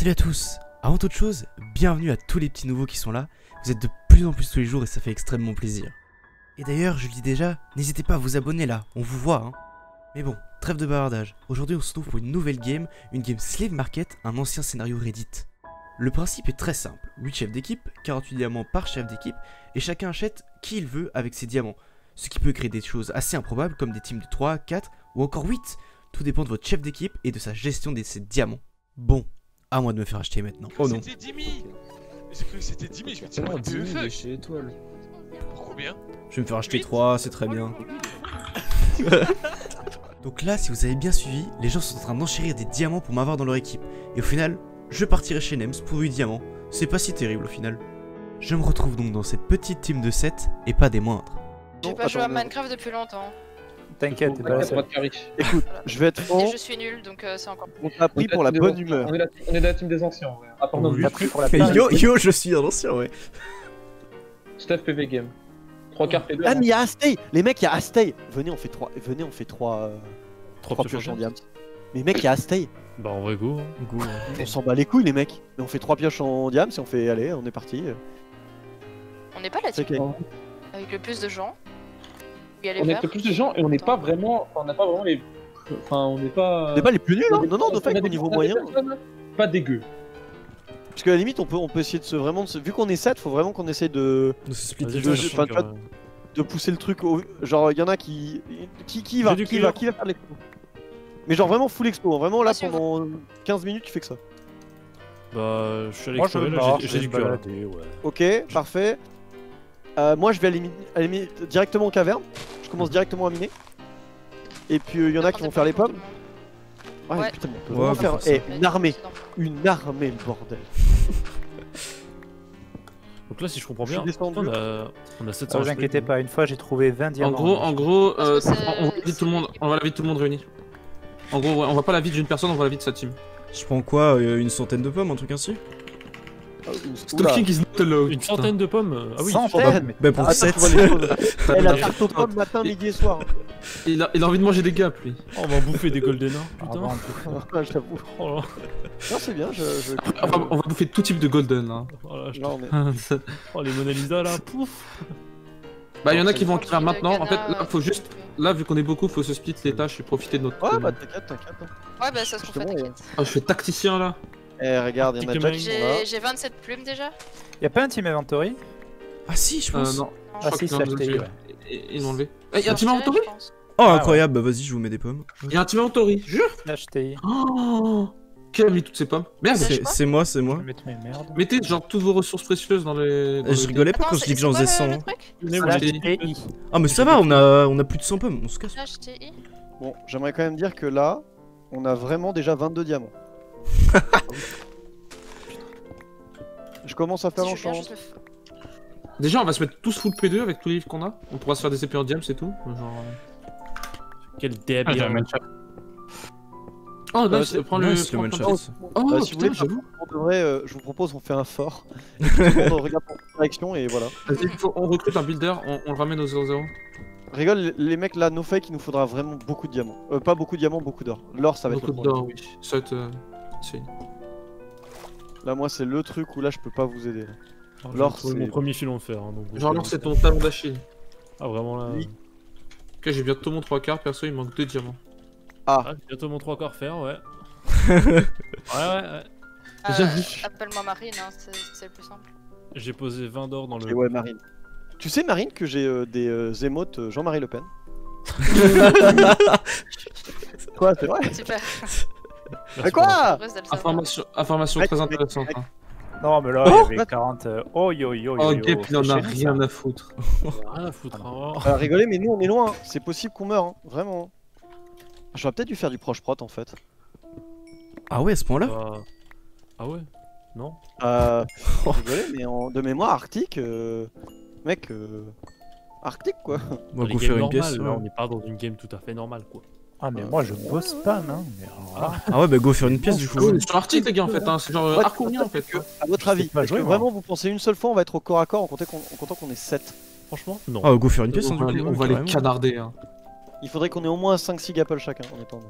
Salut à tous. Avant toute chose, bienvenue à tous les petits nouveaux qui sont là. Vous êtes de plus en plus tous les jours et ça fait extrêmement plaisir. Et d'ailleurs, je le dis déjà, n'hésitez pas à vous abonner là, on vous voit hein. Mais bon, trêve de bavardage. Aujourd'hui on se retrouve pour une nouvelle game, une game Slave Market, un ancien scénario Reddit. Le principe est très simple, 8 chefs d'équipe, 48 diamants par chef d'équipe, et chacun achète qui il veut avec ses diamants. Ce qui peut créer des choses assez improbables comme des teams de 3, 4 ou encore 8. Tout dépend de votre chef d'équipe et de sa gestion de ses diamants. Bon, à moi de me faire acheter maintenant. Oh non. C'était 10 000. J'ai cru que c'était 10 000, je me dis pas 10 000 chez Étoile. Pour combien? Je vais me faire acheter 3, c'est très bien. Donc là, si vous avez bien suivi, les gens sont en train d'enchérir des diamants pour m'avoir dans leur équipe. Et au final, je partirai chez Nems pour 8 diamants. C'est pas si terrible au final. Je me retrouve donc dans cette petite team de 7 et pas des moindres. J'ai pas joué à Minecraft depuis longtemps. T'inquiète, t'es pas la seule. Écoute, je vais être franc, Et je suis nul donc c'est encore. on t'a pris pour la bonne humeur. On est la team des anciens, ouais. À part On nos l'a pris pour la Yo, je suis un ancien, ouais. Steph PV Game. 3 quarts P2. Ah mais y'a Astay. Les mecs, y'a Astay. Venez, on fait 3 Trois pioches en diamant. Mais mec, y'a Astay. Bah en vrai go. On s'en bat les couilles les mecs. Mais on fait 3 pioches en diamant, si on fait allez, on est parti. On n'est pas la C'est team ok. avec le plus de gens. Il y a les On est verts. que plus de gens et on n'est pas vraiment. On n'a pas vraiment les. Enfin, on n'est pas. On n'est pas les plus nuls hein. Non, on de fait a au des- niveau on a des moyen. personnes Pas dégueu. Parce qu'à la limite, on peut essayer de se vraiment. Vu qu'on est 7, faut vraiment qu'on essaye de pousser le truc au. Genre, il y en a qui va faire l'expo. Mais genre vraiment full expo. Vraiment là, si pendant 15 minutes, tu fais que ça. Bah je suis allé Moi je explorer, me là, barre, j'ai du cœur. Là. Ok, parfait. Moi je vais à la limite directement en caverne. Je commence directement à miner. Et puis il y en a qui vont faire les pommes. Ouais, Ouais. putain, on peut Ouais, vraiment on faire peut faire ça. une armée. Une armée, le bordel. Donc là si je comprends Je suis bien, descendu. on a 700 Ne vous inquiétez pas, une fois j'ai trouvé 20 En diamants. gros, Parce que c'est- on va la vie de tout le monde, on va la vie de tout le monde réuni. En gros, ouais, on va pas la vie d'une personne, on va la vie de sa team. Je prends quoi, une centaine de pommes, un truc ainsi? Stalking is not allowed. Une centaine de pommes. Ah oui. Centaines. Bah pour Ah, 7. tu vois les choses. Eh, la tarte aux pommes matin, midi et soir. Il a envie de manger des gaps, lui. Oh, on va bouffer des golden or, Ah, putain. bon, Ouais, j'avoue. Oh là. Non, c'est bien, je. On va bouffer tout type de golden. Hein. Oh, là, Là, on est- oh les Mona Lisa là, pouf. Bah, il y en a qui vont J'ai écrire de maintenant. En fait, Ghana, là, faut juste. Là, vu qu'on est beaucoup, faut se split les tâches et profiter de notre. Ouais, bah t'inquiète. Ouais, bah ça se refait, Justement, t'inquiète. Ah, je fais tacticien là. Eh, regarde, il y en a déjà qui sont là. J'ai 27 plumes déjà. Y'a pas un team inventory? Ah si, je pense. Non. Ah Je crois si, qu'ils c'est ont acheté, enlevé. ouais. Ils l'ont enlevé. Eh, y'a un team Je inventory? pense. Oh ouais. incroyable, bah vas-y, je vous mets des pommes. Y'a un team inventory, jure. Acheté. Oh, qui a mis toutes ces pommes? Merde, C'est- C'est moi, c'est Je moi. vais mettre mes merdes. mettez genre toutes vos ressources précieuses dans les. dans Je le- rigolais pas Attends, quand je dis que j'en faisais 100. le hein. truc HTI. Ah mais ça va, on a plus de 100 pommes, on se casse. HTI. Bon, j'aimerais quand même dire que là, on a vraiment déjà 22 diamants. Je commence à faire Si je viens l'enchant. juste le f- Déjà, on va se mettre tous full P2 avec tous les livres qu'on a. On pourra se faire des épées en diams et tout. Genre. Quel Ah, débile. Oh, Bah, nice, c'est- prends Nice, le prends- one prends- shot. Oh, Si vous voulez, putain, j'avoue. pour de vrai, je vous propose, on fait un fort. Et tout le monde regarde pour la direction et voilà. Vas-y, on recrute un builder, on le ramène au 0-0. Rigole, les mecs là, no fake, il nous faudra vraiment beaucoup de diamants. Pas beaucoup de diamants, beaucoup d'or. L'or, ça va être Beaucoup le problème. d'or, oui. Ça va être. C'est. Là, moi, c'est le truc où là, je peux pas vous aider. Là. Alors, L'or, c'est c'est- mon premier filon de fer. Hein, donc, Genre, alors, c'est ton talon d'Achille. Ah vraiment là. Oui. Ok, j'ai bientôt mon 3 quarts, perso, il manque 2 diamants. Ah, bientôt mon 3 quarts fer, ouais. ouais. Bien vu. Appelle-moi Marine, hein, c'est le plus simple. J'ai posé 20 d'or dans le. Et ouais, Marine. Tu sais, Marine, que j'ai des émotes Jean-Marie Le Pen. Quoi, c'est vrai? Super. Mais quoi? Heureuse de le savoir. Information Mec, très mec, intéressante. mec. Hein. Non mais là Oh, il y avait 40. Oh yo yo yo Oh, yo. Gap, il en a C'est chez nous, rien ça. à foutre. Rien à foutre. Hein. Rigolez, mais nous, on est loin. Hein. C'est possible qu'on meure, hein. Vraiment. J'aurais peut-être dû faire du proche prot en fait. Ah ouais, à ce point-là? Ah ouais. Non. Rigolez, mais de mémoire, Arctique, mec, Arctique quoi. On va Les go games faire une normales, pièce. là, Ouais. on n'est pas dans une game tout à fait normale quoi. Ah mais moi je bosse pas non. Mais alors là, Ah ouais, bah go faire une pièce du coup. On est sur Arctic, les gars, en fait. Hein. C'est genre Ouais, Arconia, en fait. À votre avis, pas est-ce que jouer, moi. vraiment vous pensez une seule fois on va être au corps à corps en comptant qu'on est 7? Franchement, non. Ah go faire une pièce, hein, On va du les- coup. on va les carrément. canarder. Hein. Il faudrait qu'on ait au moins 5-6 gapples chacun en étant.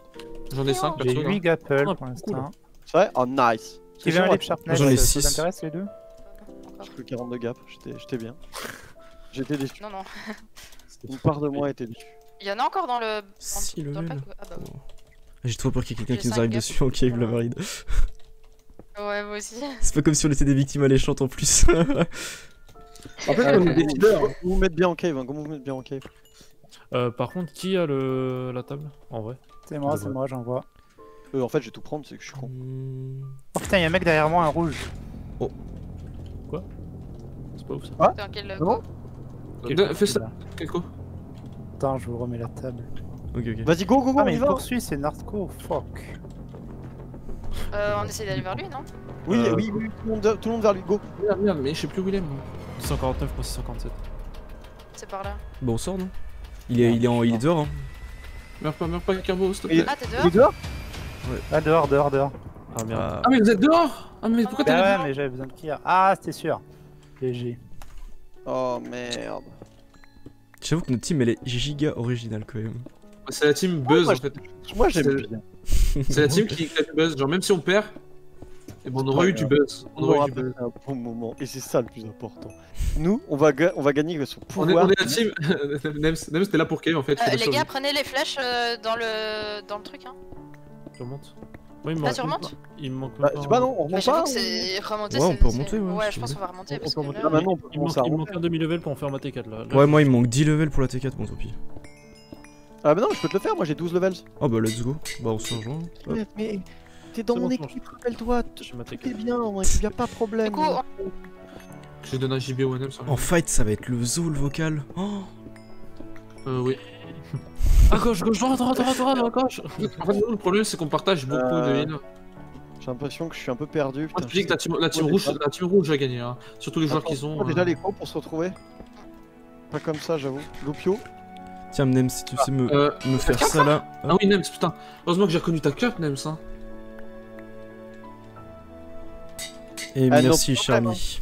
J'en ai 5 j'ai perso. 8 gapples Ah, pour cool. l'instant. C'est vrai? Oh nice. Qui veut un lip sharpness? J'en ai Ça 6. vous intéresse les deux? J'ai plus 42 gap, j'étais bien. J'étais déçu. Non, non. Une part de moi était déçue. Il y en a encore dans le. Si, dans le level. pack. Ah bah oui. J'ai trop peur qu'il y ait quelqu'un J'ai qui nous 5 arrive gaps. dessus en cave, la valide. Ouais, moi aussi. C'est pas comme si on était des victimes alléchantes en plus. En fait, on est des dealers. Vous vous mettez bien en cave, hein, comment vous mettez bien en cave. Par contre, qui a la table en vrai? C'est moi, j'envoie. En fait, je vais tout prendre, c'est que je suis con. Oh putain, y'a un mec derrière moi, un rouge. C'est pas ouf ça. Ah, Dans quel bon Fais ça, Keko. Attends, je vous remets la table. Ok, ok. Vas-y, go, go, go, Ah, on mais y il va. poursuit, c'est Nardco, fuck. On essaie d'aller vers lui, non? Oui, oui, oui, tout le monde vers lui, go. Merde, merde, mais je sais plus où il est, moi. 649, moi c'est 147. C'est par là. Bon, on sort, non? Il est dehors, hein. Meurs pas, Carbo, s'il te Et- plaît. Ah, t'es Il est dehors? dehors. Ah, dehors. Ah merde. Ah, Ah, mais vous êtes dehors! Ah, mais pourquoi t'es Ah là? ouais, mais j'avais besoin de clear. Ah, c'était sûr. GG. Oh merde. J'avoue que notre team elle est giga originale quand même. C'est la team Buzz, moi, en fait. Moi j'aime C'est- bien. C'est la team qui a du buzz. Genre, même si on perd, et bon, on aura eu du buzz. On On aura aura eu du buzz. passé un bon moment et c'est ça le plus important. Nous, on va gagner avec son On est, pouvoir. on est la team. Nems, t'es là pour Kay en fait. Les gars, prenez les flèches dans le truc, hein. Tu remontes? Ouais, il me Ah, manque tu même remontes pas- Il me manque même Bah, pas je sais pas, un- non, on Bah, remonte j'avoue pas. que c'est remonter. Ouais, on c'est- peut c'est- remonter, ouais, Ouais, si je pense tu qu'on va remonter On parce peut que remonter. là. Ah, maintenant, on peut Il manque, commencer à il manque remonter. un demi-level pour en faire ma T4 là. Là, Ouais, moi il me manque 10 levels pour la T4, bon tant pis. Ah, bah non, je peux te le faire, moi j'ai 12 levels. Oh bah let's go. Bah on se rejoint. Hop. Mais t'es dans C'est mon bon, équipe, rappelle-toi. j'ai ma Tout T4. est bien, y'a pas de Du problème. coup, Je donne un JB au Nems. En fight ça va être le zoo le vocal. Oh Oui. À gauche, droite, à gauche. En fait, nous, le problème, c'est qu'on partage beaucoup de heal. J'ai l'impression que je suis un peu perdu. Moi, Putain, je dis que la team rouge a gagné. Hein. Surtout les joueurs qu'ils ont. Déjà les coups pour se retrouver. Pas comme ça, j'avoue. Loupio. Tiens Nem si tu sais me Euh, faire ça là. Ah oui, Nems, putain. Heureusement que j'ai reconnu ta cup, Nems. Hein. Et Ah, non, merci pas cher vraiment. ami.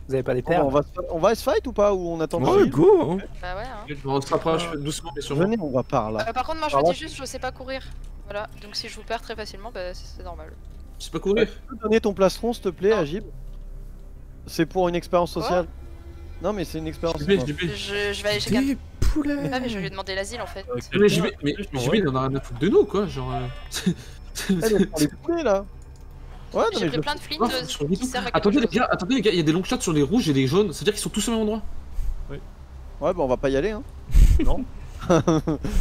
Vous avez pas des Bon, perles? on va se fight ou pas? Ou on attend que Ouais j'arrive go hein. bah ouais, hein. On se rapproche doucement, mais sûrement. Venez, on va par là. Par contre, moi je Ah, vous ouais. dis juste, je sais pas courir. Voilà, donc si je vous perds très facilement, bah c'est normal. Je sais pas courir. Tu peux donner ton plastron, s'il te plaît, Non. Agib? C'est pour une expérience sociale. Non, mais c'est une expérience. JB, JB. Je vais aller chez quelqu'un. Des poulets. Ah, mais je vais lui demander l'asile en fait. Mais JB, il en a rien à foutre de nous, quoi. Genre. Eh, mais prends les poulets là. Ouais, non, J'ai mais pris je... plein de flints Non, sur qui YouTube. servent à quelque Attendez chose. les gars, il y a des long shots sur les rouges et les jaunes, c'est-à-dire qu'ils sont tous au même endroit. Ouais, bah on va pas y aller, hein. Non.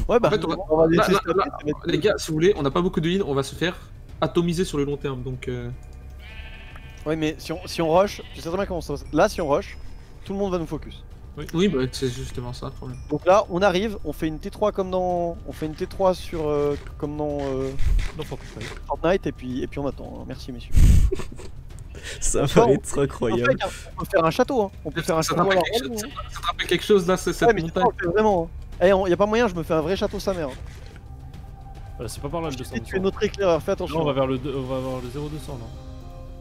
Ouais, bah En fait, on va Là, laisser là, stopper, là, ça va être- les gars, si vous voulez, on n'a pas beaucoup de heal, on va se faire atomiser sur le long terme, donc Ouais, mais si on rush, tu sais très bien comment ça se passe. Là, si on rush, tout le monde va nous focus. oui, bah c'est justement ça le problème. Donc là, on arrive, on fait une T3 comme dans. On fait une T3 sur. Comme dans Non, faut pas. Fortnite, et puis on attend. hein. Merci, messieurs. Ça Non, va être On incroyable. peut faire un château, hein. On peut faire un Ça château te à la rappelle Rome, quelque hein. chose- ça te rappelle quelque chose là, c'est Ouais, cette mais ça, montagne. on le fait vraiment. Hein. Eh, y a pas moyen, je me fais un vrai château sa mère. Hein. C'est pas par là le Et 200. tu es notre éclaireur, fais Non, attention. on va vers le 0,200 non.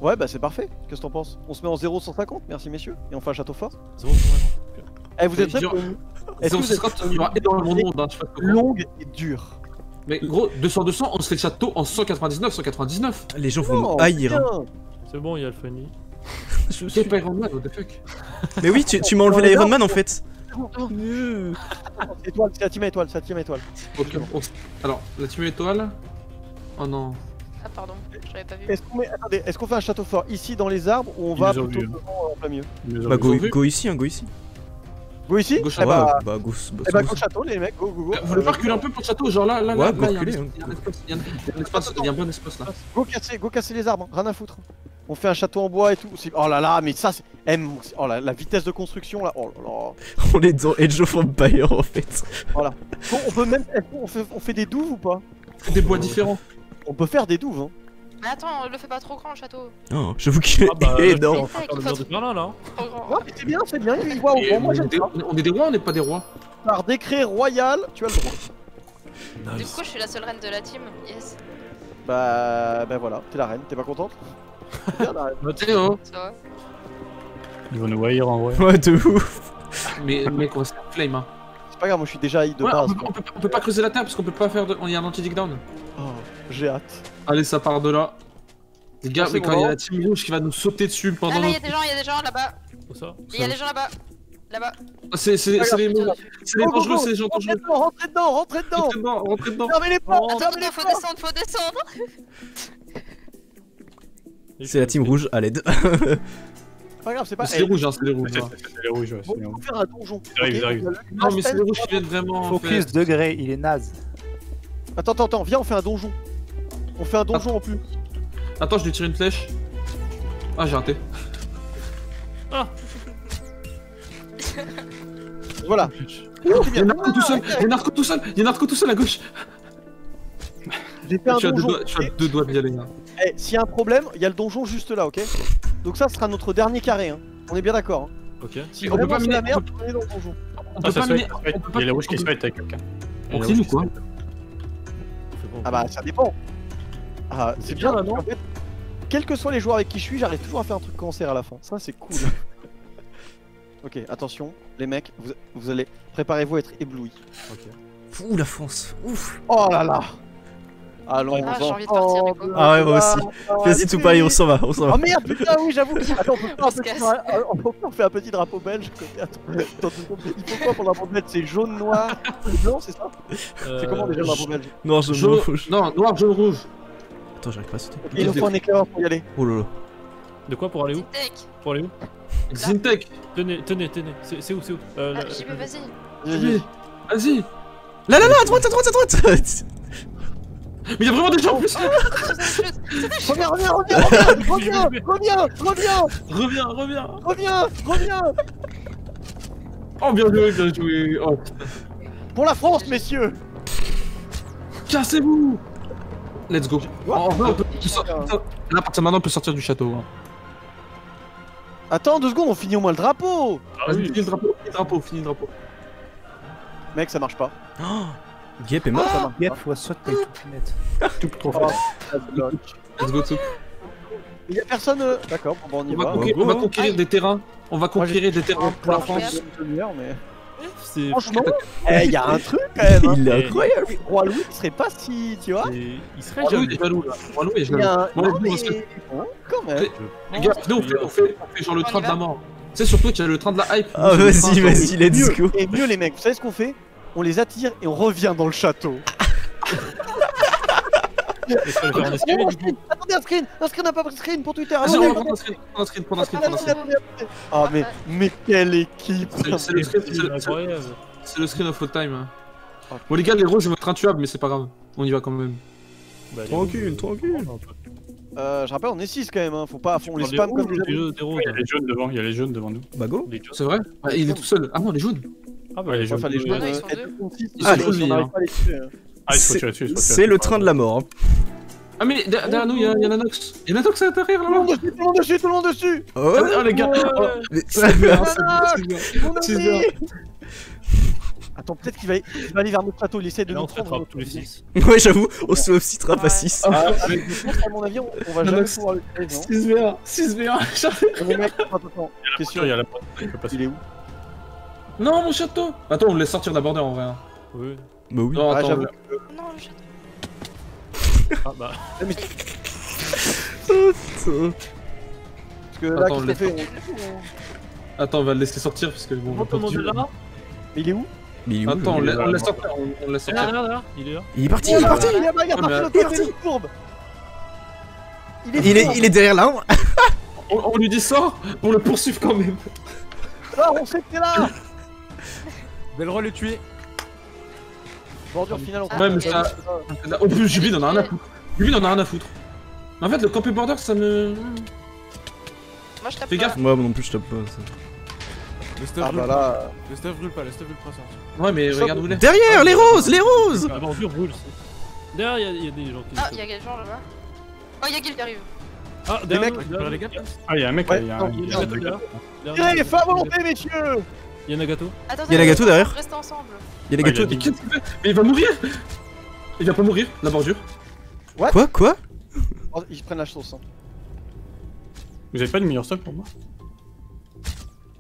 Ouais, bah c'est parfait. Qu'est-ce que t'en penses? On se met en 0,150, merci messieurs, et on fait un château fort. 0,150. Eh, vous êtes prêts Dur. pour une- Est-ce que vous êtes prêts pour Il y aura une énormément de monde, hein, je sais pas comment. longue et dure? Mais gros, 200, on se fait le château en 199. Les gens vont Non, nous haïr. hein. bien. C'est bon, il y a le funny. Je C'est suis- pas Iron Man, what the fuck. Mais oui, tu m'as enlevé l'Iron Man en fait. Étoile, c'est la team étoile, c'est la team étoile. Ok, alors, la team étoile. Oh non. Ah, pardon, j'avais pas vu. Attendez, est-ce qu'on fait un château fort ici dans les arbres ou on Ils va les ont plutôt vus, en plein milieu? Bah go, Ils ont vu. go ici, hein, go ici. Go ici? Gauche Eh à bah, Bah go. eh bah, go château les mecs, go go go. Vous voulez pas reculer un peu pour le château? Genre là, Ouais, là, bah, il y a un reculer, espace, il y a un espace, il y a un espace, il y a un bon espace là. Go casser les arbres, rien à foutre. On fait un château en bois et tout. Oh là là, mais ça c'est. Oh là, la vitesse de construction là. Oh là là. On est dans Age of Empire en fait. Bon, on peut même. On fait des douves ou pas? Des bois différents. On peut faire des douves, hein. Mais attends, le fais pas trop grand le château. Oh, j'avoue qu'il Ah bah, là, est je énorme. suis en train de faire le mur de Berlin là. Trop grand. Ouais, mais c'est bien, il voit au Et bon, moi j'aime ça. on est des rois, on n'est pas des rois. Par décret royal, tu as le droit. Du coup, je suis la seule reine de la team. Yes, Bah voilà, t'es la reine, t'es pas contente? Bien, la reine. Eh oh. ça va. Ils vont nous haïr en vrai. Ouais, de ouf. Mais mec, on va se faire flame hein. C'est pas grave, moi je suis déjà hit de Ouais, base. on peut pas creuser la terre parce qu'on peut pas faire de. Il y a un anti-dig down. Oh, j'ai hâte. Allez, ça part de là. Les gars, c'est mais bon, quand il y a non la team rouge qui va nous sauter dessus pendant. Ah là, il y notre- a des gens là-bas. Où ça Il y a des gens là-bas. Là-bas. Ah, c'est les Putain, dangereux, c'est les gens dangereux. Rentrez dedans, rentrez dedans. Rentrez dedans, rentrez dedans. Fermez les portes, Attends, fermez les faut portes. descendre, faut descendre. C'est la team rouge à l'aide. Pas grave, c'est pas. C'est les rouges, hein, c'est les rouges. hein. C'est les rouges, ouais. Bon, c'est les il faut rouges. faire un donjon. Ils arrivent, ok ils arrivent. Non, mais c'est les rouges qui viennent vraiment. en fait. Focus degré, il est naze. Attends, viens, on fait un donjon. On fait un donjon en plus. Attends, je lui tire une flèche. Ah, j'ai raté. Voilà. Il y a Narco tout seul, il y a Narco tout seul, il y a Narco tout seul à gauche. J'ai fait un Je suis à deux donjon. doigts, je suis à deux doigts d'y aller. Hein. Eh, s'il y a un problème, il y a le donjon juste là, ok? Donc ça sera notre dernier carré, hein. On est bien d'accord. Hein. Ok. Si On peut vraiment pas c'est la miner- merde, on est dans le donjon. On peut ça pas se miner. fait. On peut Il y a les pas. rouges qui se mettent avec quelqu'un. On clean ou quoi? Ah bah ça dépend. Ah, c'est bien là, non? En fait, quels que soient les joueurs avec qui je suis, j'arrive toujours à faire un truc cancer à la fin. Ça, c'est cool. Ok, attention, les mecs, vous allez. Préparez-vous à être éblouis. Ouh la France, ouf. Oh là là! Allons, Ah, j'ai envie de partir, du coup. Ah ouais, moi aussi. Vas-y tout pareil, on s'en va, on s'en Oh va. merde, putain, oui, j'avoue. Attends, On se casse. on fait un petit drapeau belge. Attends, il faut quoi pour le drapeau belge? C'est jaune, noir, blanc, c'est ça? C'est comment déjà le drapeau belge? Non, je Jaune- rouge. Non, noir, jaune, rouge. Attends, j'arrive pas à sauter. Ok, il nous faut un éclaireur pour y aller. Oh là là. De quoi pour aller où? Tech. Pour aller où? Zintech. Tenez. C'est où? Ah, j'y vais, vas-y. Vas-y. Vas-y. Là, à droite. Mais il y a vraiment des gens en plus. Reviens. Oh, bien joué. Oh, Pour la France, messieurs. cassez-vous. Let's go. What En vrai, on peut sortir. Là, à partir de maintenant, on peut sortir du château. Hein. Attends 2 secondes, on finit au moins le drapeau. Ah Vas-y, oui. finis le drapeau. Mec, ça marche pas. Guêpe est mort. Ça marche Yep, faut sauter avec toute net. Tout trop pas. fort. Let's go, tout. Il y a personne. D'accord, bon, on y On va, va. on va conquérir des terrains. On va conquérir des terrains pour la Moi, j'ai France. une demi-heure, mais. C'est. Franchement, il y a un truc quand même. Hein. Il est incroyable. Roi Louis il serait pas si. Tu vois? Il serait Roi Louis jaloux. est jaloux là. Roi Louis est Il y jaloux. a un. Bon, Non, let's go, mais. parce que- Bon, quand même. Les gars, venez, on fait genre le train de la mort. Tu sais, surtout qu'il y a le train de la hype. Ah, Nous, c'est le train, vas-y, let's go. Et mieux, les mecs, vous savez ce qu'on fait? On les attire et on revient dans le château. Est-ce qu'on le fait en escalier du coup? Attendez, un screen n'a pas pris screen pour Twitter. Vas-y, Attendez, on va prendre un screen. Ah, mais quelle équipe! C'est le screen, C'est incroyable. c'est le screen of all time. Hein. Bon, les gars, les rouges vont être intuables, mais c'est pas grave. On y va quand même. Bah, Tranquille. Je rappelle, on est 6 quand même, hein. Faut pas, on les Des spam rouges comme ou des des amis. jeux- des roses. Il y a les jaunes devant nous. Bah go. Des jeux- C'est vrai? Ah, il est tout seul. Ah non, les jaunes. Ah bah Ouais, les les jeux. jeux. Enfin, les jeunes, Ah, ils sont elles deux. sont six, Ils ah, sont on jolis, n'arrive hein. pas à les tuer, hein. Ah, il faut C'est- tuer là-dessus. C'est le train de la mort. Ah, mais derrière nous, il y a Nanox. Il y a Nanox à l'intérieur Tout le là-bas. monde dessus, tout le monde dessus, tout le monde dessus! Oh, Ah, les gars. Oh, mais c'est bien, Ah, c'est bien. Mon ami! 6 heures. Attends, peut-être qu'il va aller vers notre plateau, il essaie de Là nous on se rattrape prendre. tous les 6. Ouais, j'avoue, on se off trap à 6. Ah, avec des forces, à mon avis, on va jamais Nanox. pouvoir le tuer, non? 6v1, 6v1. Mais mec, attends, question, Il y a la porte, il peut passer. il est où? Non, mon château. Attends, on le laisse sortir de la border en vrai. Hein. Oui. Bah oui. Non, Ah, attends. j'avoue. Non, le château. Ah bah. Parce que là, Attends, qu'est-ce qu'on laisse fait? Attends, on va le laisser sortir parce que bon, on va pas monter là. Il est où? Mais il est où, Attends, on le- le laisse sortir. On le laisse sortir. Là, il est là. Il est parti, il est parti. Il est là-bas, il est Ah, mais parti, l'autre côté, il est courbe! Il est derrière l'arbre. On lui dit sort pour le poursuivre quand même. Ah, on sait que t'es là! Belleroy le tuer. Bordure finale, on Ah, Ouais, mais ok. ça. En plus, Jubin en a rien à foutre. Jubin en a rien à foutre. En fait, le campé border, ça me. Moi, je tape Fais pas. gaffe. Moi non plus, je tape pas ça. Le stuff Ah brûle bah pas. là. Le stuff brûle pas, le stuff brûle pas ça. Ouais, mais regarde où il est. Derrière, les roses, les roses. La bordure brûle. Derrière, il y a des gens qui. Ah, il y a des gens là-bas. Oh, il y a Gil qui arrive. Ah, Les derrière, mecs, derrière, les gars. Ah, il y a un mec, Ouais, il y a non, un. il il y y a a un un truc mec. Tirez, fais à volonté, messieurs! Il y a Nagato. Attends, Il y a Nagato derrière. Restez ensemble. Il y a les Ah, gâteaux. il y a Mais qu'est-ce qu'il fait? Mais il va mourir. Il va pas mourir, la bordure. Quoi? Oh, ils prennent la sauce. Hein. Vous avez pas de meilleur stock pour moi?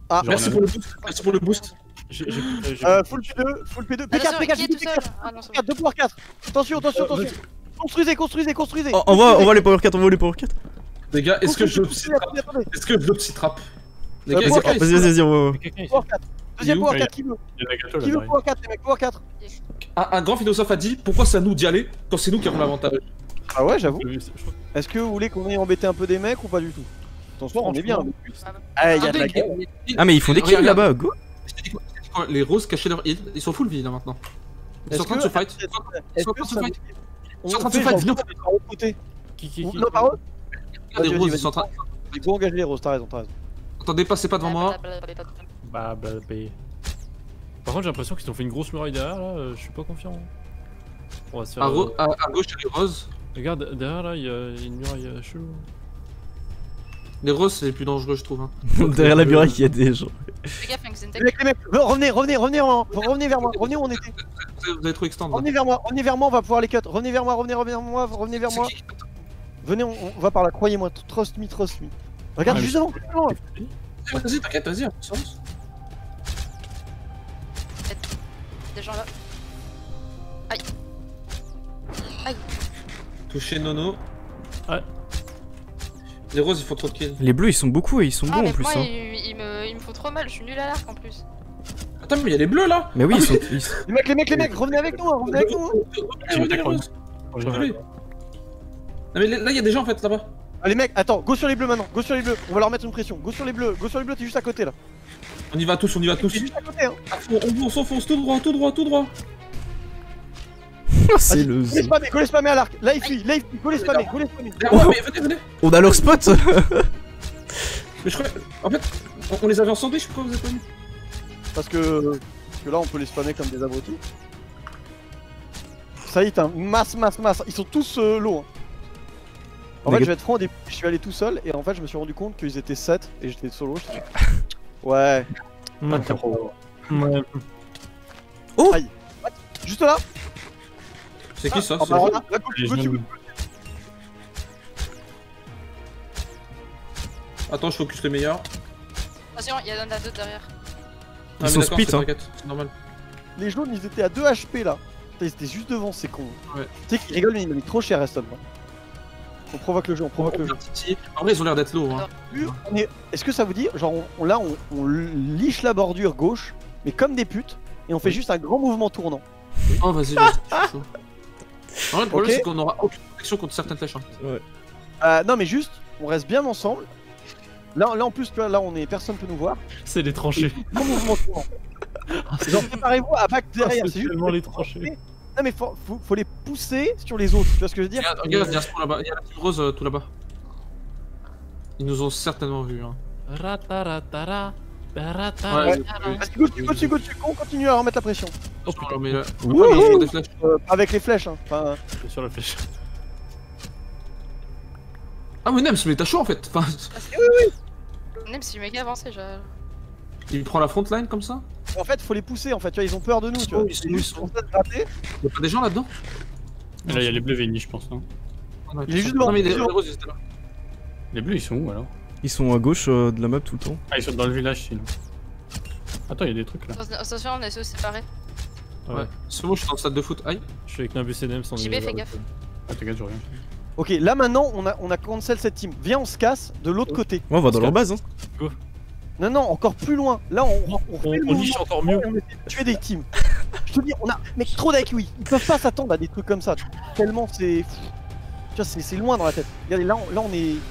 Ah, Genre, Merci pour le boost. Merci pour le boost. full P2, full P2. Attention, P4, qui est P4, tout seul? Ah non, c'est bon. 2 pouvoir 4. Attention. Construisez. On voit les power 4, on voit les power 4. Les gars, est-ce que je le psy-trap? Les gars, Vas-y, ouais. Deuxième power Il 4 qui veut. y a un gâteau Qui veut là. power 4 les mecs, power 4. Un grand philosophe a dit pourquoi c'est à nous d'y aller quand c'est nous qui avons l'avantage. Ah ouais, j'avoue. Je crois Est-ce que vous voulez qu'on ait embêté un peu des mecs ou pas du tout? Attention, on est bien. Ah, Ah, il y a de la que- guerre. Ah, mais ils font des kills là-bas, go. Je t'ai dit quoi, les roses cachaient leur heal, ils sont full vie là maintenant. Ils sont en train de se fight. Ils sont en train de se fight. On sont en train de fait se fight, genre viens. de l'autre côté. Qui Non, par eux. Les Vas-y, roses, vas-y, ils sont en train. Il faut engager les roses, t'as raison. Attendez, passez pas devant moi. Bah, par contre, j'ai l'impression qu'ils ont fait une grosse muraille derrière là, je suis pas confiant. On va se faire. À gauche, il y a les roses. Regarde, derrière là, il y a une muraille chelou. Les roses, c'est les plus dangereux, je trouve. Hein. Derrière la muraille, il y a des gens. Fais gaffe, hein, Xentech. Les mecs, revenez vers moi. Revenez où on était. Vous avez trop extendre. Revenez vers moi, on va pouvoir les cut. Revenez vers moi. Venez, on va par là, croyez-moi. Trust me. Regarde, Ah, juste devant. Vas-y, t'inquiète, vas-y, avance. Des gens là. Toucher Nono. Ouais. Les roses, ils font trop de kills. Les bleus, ils sont beaucoup et ils sont Ah, bons en mais plus. moi, Hein. il me faut trop mal, je suis nul à l'arc en plus. Attends, mais il y a les bleus là. Mais oui, ils sont. Les mecs, revenez avec nous. Non, mais là, il y a des gens en fait là-bas. Ah, les mecs, attends, go sur les bleus maintenant. On va leur mettre une pression. Go sur les bleus, t'es juste à côté là. On y va tous. T'es juste à côté, hein. On s'enfonce tout droit. C'est le. Go les spammer à l'arc. Là, il fuit. Go les spammer. Mais venez. On a leur spot. Mais je crois. En fait, on les avait en sandwich, pourquoi vous êtes pas venus? Parce que là, on peut les spammer comme des abrutis. Ça y est, masse. Ils sont tous low. Hein. En fait, je vais être franc, au début, je suis allé tout seul et en fait, je me suis rendu compte qu'ils étaient 7 et j'étais solo. Ouais. Ouais. Oh Aïe. Juste là. C'est qui ça? Ah, C'est bah, le là, go dessus. Attends, je focus les meilleurs. Attention, il y en a d'autres derrière. Ils sont split, hein. C'est normal. Les jaunes, ils étaient à 2 HP là. Putain, ils étaient juste devant, c'est con. Ouais. Tu sais qu'ils rigolent, mais ils m'ont mis trop cher, Reston. On provoque le jeu. En vrai, ils ont l'air d'être low. Hein. Est-ce que ça vous dit, genre, on liche la bordure gauche, mais comme des putes, et on fait juste un grand mouvement tournant. Oh, vas-y, je suis chaud. En vrai, le problème, Ok. c'est qu'on aura aucune protection contre certaines flèches. Hein. Non, mais juste, on reste bien ensemble. Là en plus, tu vois, là, personne peut nous voir. C'est les tranchées. Grand mouvement tournant. Genre, préparez-vous à back derrière. C'est juste. tellement les tranchées. Non, mais faut les pousser sur les autres. Tu vois ce que je veux dire? Regarde, il y a ce point là-bas. Il y a la team rose tout là-bas. Ils nous ont certainement vus. Hein. Rataratara. Ouais, Vas-y, go dessus. On continue à remettre la pression. mais là, Wouhou. des flèches. Avec les flèches, hein. Enfin, Sur la flèche. Ah, mais Nems, mais t'as chaud en fait. Enfin, Même si méga avancé, il prend la front line comme ça. en fait, faut les pousser. En fait, tu vois, ils ont peur de nous. Tu vois. Ils sont- C'est juste qu'on se laisse gratter. Y'a pas des gens là-dedans? Et là, il y a les bleus Véni, je pense, non? Il est juste devant. Non, mais les il est devant. roses, ils étaient là. Les bleus, ils sont où alors? Ils sont à gauche de la map tout le temps. Ah, ils sont dans le village sinon. Attends, il y a des trucs là. attention, on est tous séparés. Ouais. C'est bon, je suis dans le stade de foot. Aïe. Je suis avec Nimbus et Nems. JB, fais gaffe. Ah, t'inquiète, je reviens. Ok, là maintenant, on a cancel cette team. Viens, on se casse de l'autre côté. Ouais, on va dans leur base. Hein. Non, encore plus loin. Là, on refait le On niche mouvement. encore mieux. On essaie de tuer des teams. Je te dis, on a. Mec, trop d'IQ. Ils peuvent pas s'attendre à des trucs comme ça. Tellement c'est. Tu vois, c'est loin dans la tête. Regardez, là,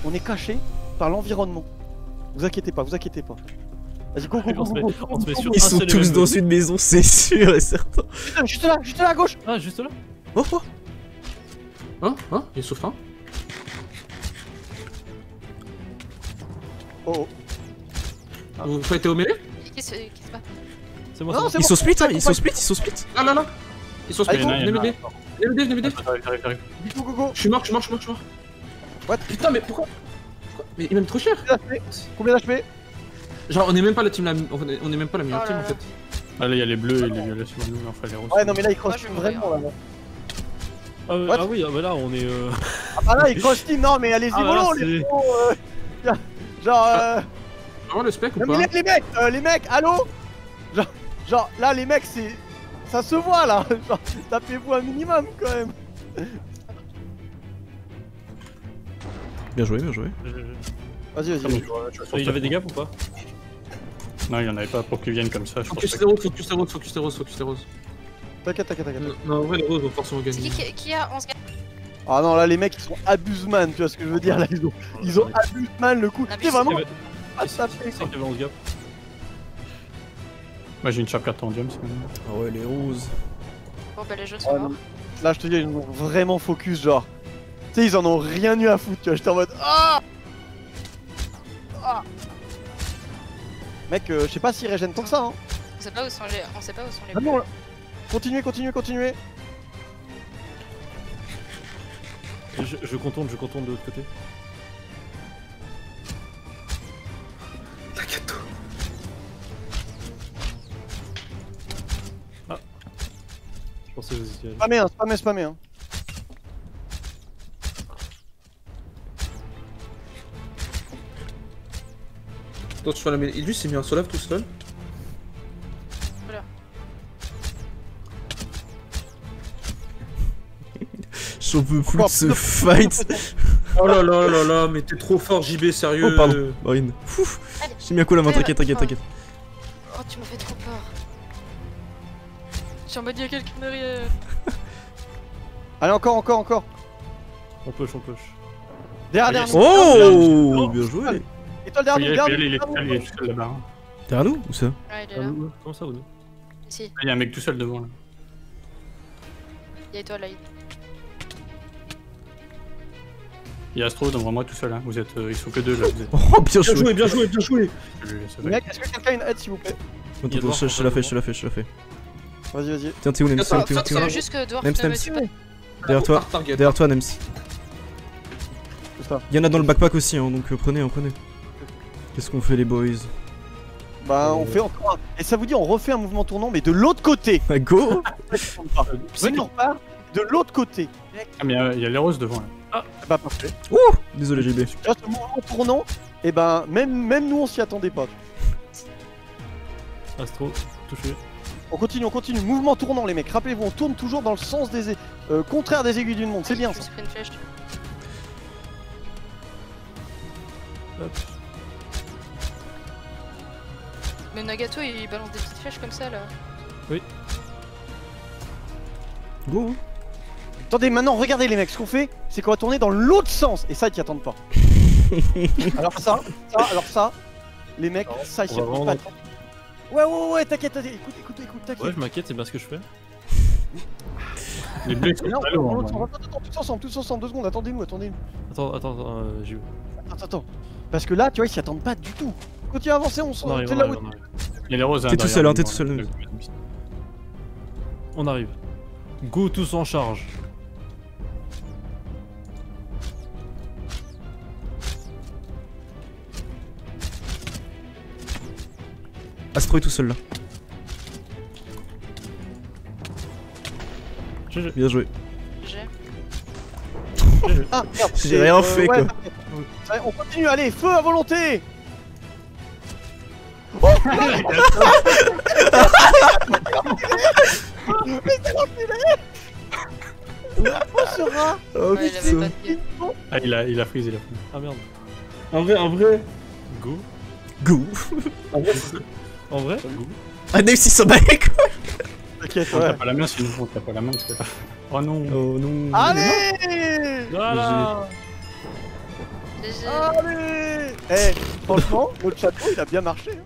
on est caché par l'environnement. Vous inquiétez pas. Vas-y, go. On se met sur Ils un sont seul tous élément. dans une maison, c'est sûr et certain. Putain, juste là, à gauche. Ah, juste là? Oh, oh. Hein? Il souffre un. Oh. Vous fightez au mêlée? Qui se bat? C'est moi, Non, c'est c'est Ils bon. sont split, hein, ils sont split. Là. Ils sont split. Allez, go. Venez m'aider. Venez m'aider. J'arrive. Go. Je suis mort. What? Putain, mais pourquoi? Mais il m'a mis trop cher. Combien d'HP? Genre, on est même pas la team on est même pas la meilleure Oh team là en fait. Ah, là, il y a les bleus et les violets sur nous, enfin les roses. Ouais, non, mais là, il cross Moi, je team vais vraiment là. Ah, ah oui, ah bah là, on est. Ah bah là, il cross team. Non, mais allez-y, Ah, mollo, là, les gros. Genre. Vraiment le spec ou Non, pas? mais les mecs, allô? Genre, là, les mecs, c'est. Ça se voit là! Genre, tapez-vous un minimum quand même! Bien joué, bien joué. Vas-y, vas-y. Il avait des gaps ou pas? Non, il y en avait pas pour qu'ils viennent comme ça. Focus les roses, focus les roses, focus les roses, focus les roses. T'inquiète. Non, en vrai, les roses vont forcément C'est gagner. qui a 11 gars? Ah non, là, les mecs, ils sont abuse-man, tu vois ce que je veux dire, là, ils ont abuse-man le coup. Ah, mais C'est vraiment... Ah, ça c'est fait... ça qu'il y avait 11 gaps. Moi j'ai une chape cartondium, c'est bon. Ah ouais, les roses. Bon bah les jaunes sont morts. Là, je te dis, ils ont vraiment focus, genre. Tu sais, ils en ont rien eu à foutre, tu vois, j'étais en mode... Ah, mec, je sais pas s'ils régènent tant que ça, hein. On sait pas où sont les... Ah non, là. Continuez. Je contourne de l'autre côté. T'inquiète. Je pensais que vous étiez... Spammez, hein. Attends, tu fais la mêlée. Lui, s'est mis un solave tout seul. J'en peux plus de ce fight. Oh là là, mais t'es trop fort, JB, sérieux. Oh pardon, Marine. J'ai mis un coup la main, t'inquiète. Oh, tu m'as fait trop peur. Je suis en mode, il y a quelqu'un derrière. Allez, encore. On push. Derrière. Oh, bien joué. Étoile derrière nous, garde. Il est tout seul là-bas. Derrière nous ou ça? Ouais, il est là. Comment ça, Odo? Ici, Il y a un mec tout seul devant là. il y a étoile là. Il y a Astro devant moi tout seul, hein. Vous êtes. Ils sont que deux là. Vous êtes... Oh, bien joué. Bien joué. Mec, est-ce que quelqu'un a une aide, s'il vous plaît? Attends, je la fais. Vas-y. Tiens, t'es où, Nems? C'est juste que Dwarf ne me tue pas. Derrière toi, Nems. C'est ça. Y'en a dans le backpack aussi, hein, donc prenez. Qu'est-ce qu'on fait, les boys? Bah, on fait encore un. Et ça vous dit, on refait un mouvement tournant, mais de l'autre côté. Go. Venez, on repart de l'autre côté. Ah, mais il y a les roses devant là. Bah, parfait. Désolé, JB. Là, ce mouvement tournant, et ben, même nous, on s'y attendait pas. Astro, touché. On continue. Mouvement tournant, les mecs. Rappelez-vous, on tourne toujours dans le sens des contraire des aiguilles d'une montre. C'est bien Je me ça. suis pris une flèche. Hop. Mais Nagato il balance des petites flèches comme ça là. Go. Attendez, maintenant, regardez les mecs. Ce qu'on fait, c'est qu'on va tourner dans l'autre sens. Et ça, ils t'y attendent pas. alors ça, les mecs, ça, ils s'y attendent pas. Ouais, t'inquiète. Écoute, t'inquiète. Ouais, je m'inquiète, c'est bien ce que je fais. Les bleus sont Non, pas lourds. attends, tous ensemble, 2 secondes, attendez-nous. Attends, j'y vais. Attends. Parce que là, tu vois, ils s'y attendent pas du tout. Continue à avancer, on On arrive, t'es on là arrive, où... on arrive. Il y a les roses. T'es tout seul, hein, t'es tout seul. On arrive. Go tous en charge. Astro est tout seul là. GG. Bien joué. Ah, merde, J'ai rien fait, quoi. Ouais, on continue, allez, feu à volonté. Mais c'est l'enculé. On sera. Oh Ouais, il avait pas putain. de gueule. Ah, il a freeze. Ah merde. En vrai. Go. Go. En vrai, go. Ah, Nems il s'en bat les couilles. T'inquiète, On ouais. tape pas la main sinon on tape pas la main parce que... Oh non. Oh non. Allez. Voilà. GG. Allez. Eh, franchement, notre château, il a bien marché. Hein.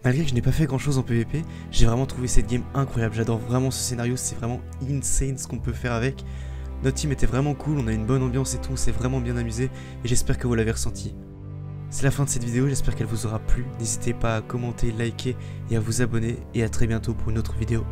Malgré que je n'ai pas fait grand chose en PvP, j'ai vraiment trouvé cette game incroyable. J'adore vraiment ce scénario, c'est vraiment insane ce qu'on peut faire avec. Notre team était vraiment cool, on a une bonne ambiance et tout, on s'est vraiment bien amusé et j'espère que vous l'avez ressenti. C'est la fin de cette vidéo, j'espère qu'elle vous aura plu. N'hésitez pas à commenter, liker et à vous abonner et à très bientôt pour une autre vidéo.